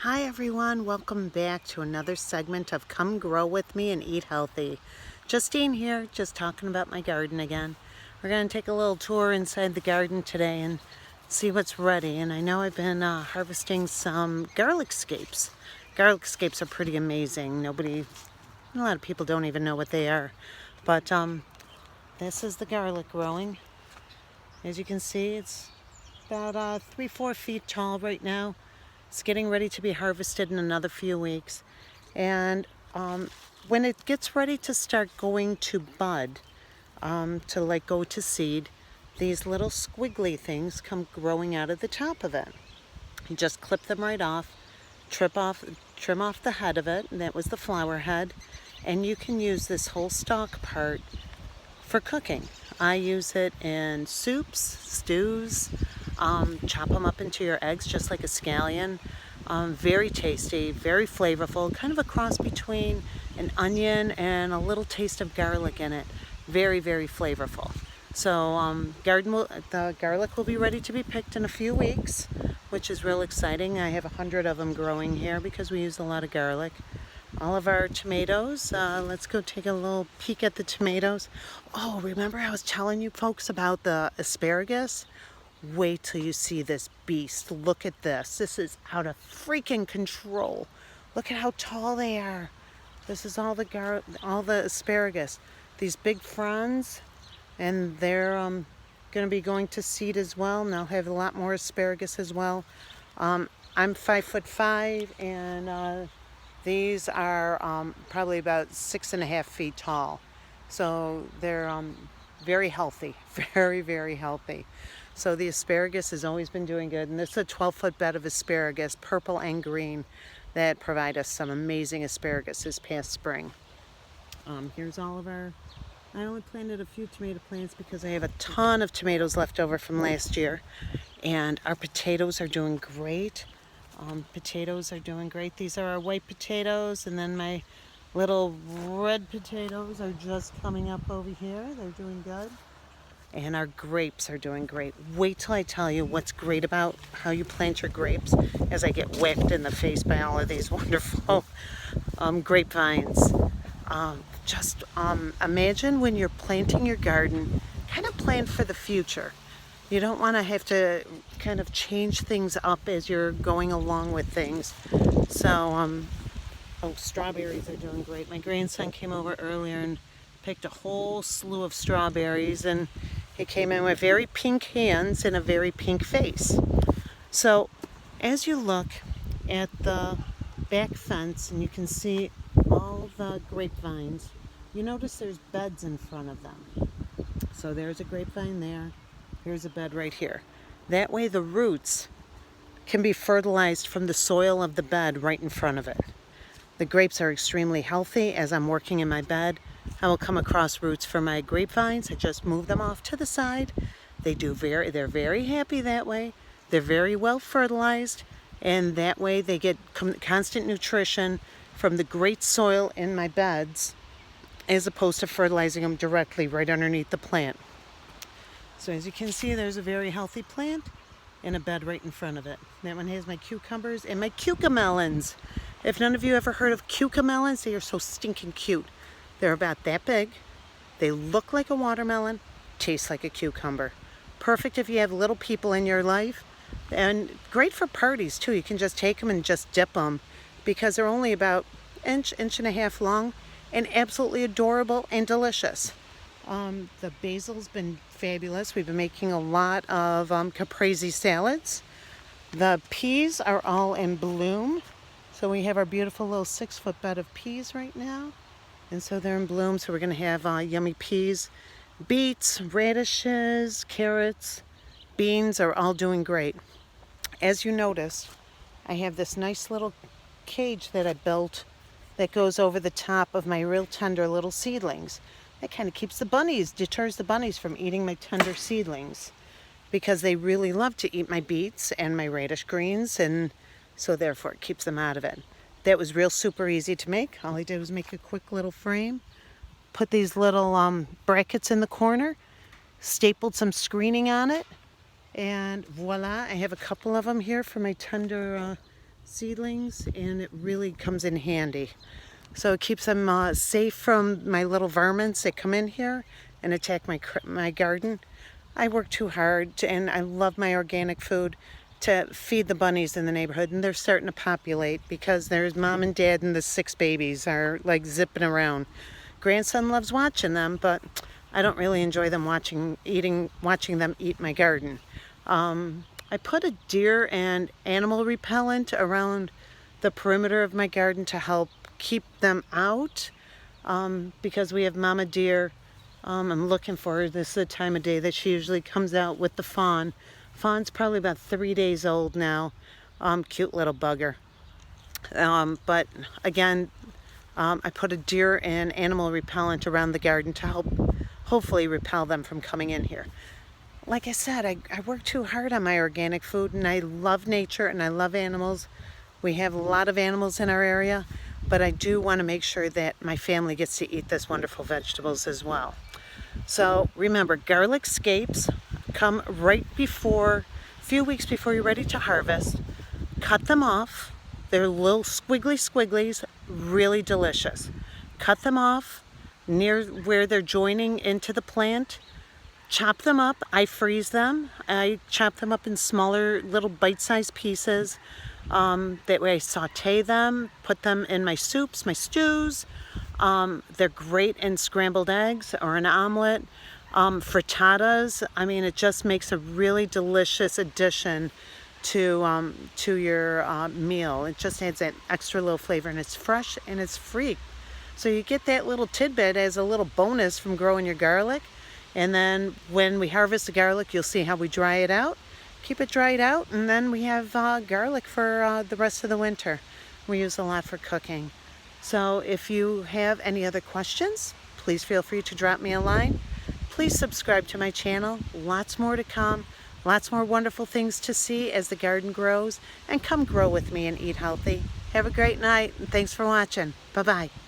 Hi everyone, welcome back to another segment of Come Grow With Me and Eat Healthy. Justine here, just talking about my garden again. We're going to take a little tour inside the garden today and see what's ready. And I know I've been harvesting some garlic scapes. Garlic scapes are pretty amazing. A lot of people don't even know what they are. But this is the garlic growing. As you can see, it's about 3-4 feet tall right now. It's getting ready to be harvested in another few weeks. And when it gets ready to start going to bud, to go to seed, these little squiggly things come growing out of the top of it. You just clip them right off, trim off the head of it, and that was the flower head. And you can use this whole stalk part for cooking. I use it in soups, stews, chop them up into your eggs just like a scallion. Very tasty, very flavorful, kind of a cross between an onion and a little taste of garlic in it. Very, very flavorful. So the garlic will be ready to be picked in a few weeks, which is real exciting. I have 100 of them growing here because we use a lot of garlic. All of our tomatoes. Let's go take a little peek at the tomatoes. Oh, remember I was telling you folks about the asparagus? Wait till you see this beast. Look at this. This is out of freaking control. Look at how tall they are. This is all the asparagus. These big fronds, and they're going to be going to seed as well, and I'll have a lot more asparagus as well. I'm 5'5", and these are probably about 6.5 feet tall. So they're very healthy, very, very healthy. So the asparagus has always been doing good. And this is a 12-foot bed of asparagus, purple and green, that provide us some amazing asparagus this past spring. Here's all of our, I only planted a few tomato plants because I have a ton of tomatoes left over from last year. And our potatoes are doing great. Potatoes are doing great. These are our white potatoes, and then my little red potatoes are just coming up over here. They're doing good. And our grapes are doing great. Wait till I tell you what's great about how you plant your grapes as I get whacked in the face by all of these wonderful grapevines. Imagine when you're planting your garden, kind of plan for the future. You don't want to have to kind of change things up as you're going along with things. So, strawberries are doing great. My grandson came over earlier and picked a whole slew of strawberries, and he came in with very pink hands and a very pink face. So, as you look at the back fence and you can see all the grapevines, you notice there's beds in front of them. So there's a grapevine there. Here's a bed right here. That way the roots can be fertilized from the soil of the bed right in front of it. The grapes are extremely healthy. As I'm working in my bed, I will come across roots for my grapevines. I just move them off to the side. They're very happy that way. They're very well fertilized, and that way they get constant nutrition from the great soil in my beds, as opposed to fertilizing them directly right underneath the plant. So as you can see, there's a very healthy plant and a bed right in front of it. That one has my cucumbers and my cucamelons. If none of you ever heard of cucamelons, they are so stinking cute. They're about that big. They look like a watermelon, taste like a cucumber. Perfect if you have little people in your life, and great for parties too. You can just take them and just dip them because they're only about inch and a half long, and absolutely adorable and delicious. The basil's been fabulous. We've been making a lot of caprese salads. The peas are all in bloom. So we have our beautiful little 6-foot bed of peas right now. And so they're in bloom. So we're going to have yummy peas. Beets, radishes, carrots, beans are all doing great. As you notice, I have this nice little cage that I built that goes over the top of my real tender little seedlings. That kind of deters the bunnies from eating my tender seedlings, because they really love to eat my beets and my radish greens, and so therefore it keeps them out of it. That was real super easy to make. All I did was make a quick little frame, put these little brackets in the corner, stapled some screening on it, and voila, I have a couple of them here for my tender seedlings, and it really comes in handy. So it keeps them safe from my little varmints that come in here and attack my garden. I work too hard and I love my organic food to feed the bunnies in the neighborhood, and they're starting to populate because there's mom and dad and the 6 babies are like zipping around. Grandson loves watching them, but I don't really enjoy them watching them eat my garden. I put a deer and animal repellent around the perimeter of my garden to help keep them out, because we have mama deer. I'm looking for her. This is the time of day that she usually comes out with the fawn. Fawn's probably about 3 days old now. Cute little bugger. But again, I put a deer and animal repellent around the garden to help hopefully repel them from coming in here. Like I said, I work too hard on my organic food, and I love nature and I love animals. We have a lot of animals in our area, but I do want to make sure that my family gets to eat this wonderful vegetables as well. So remember, garlic scapes come right before, a few weeks before you're ready to harvest. Cut them off. They're little squiggly squigglies, really delicious. Cut them off near where they're joining into the plant. Chop them up. I freeze them. I chop them up in smaller little bite-sized pieces. That way I saute them, put them in my soups, my stews. They're great in scrambled eggs or an omelet. Frittatas. I mean, it just makes a really delicious addition to your meal. It just adds that extra little flavor, and it's fresh and it's free. So you get that little tidbit as a little bonus from growing your garlic. And then when we harvest the garlic, you'll see how we dry it out. Keep it dried out, and then we have garlic for the rest of the winter. We use a lot for cooking. So if you have any other questions, please feel free to drop me a line. Please subscribe to my channel. Lots more to come. Lots more wonderful things to see as the garden grows. And come grow with me and eat healthy. Have a great night, and thanks for watching. Bye-bye.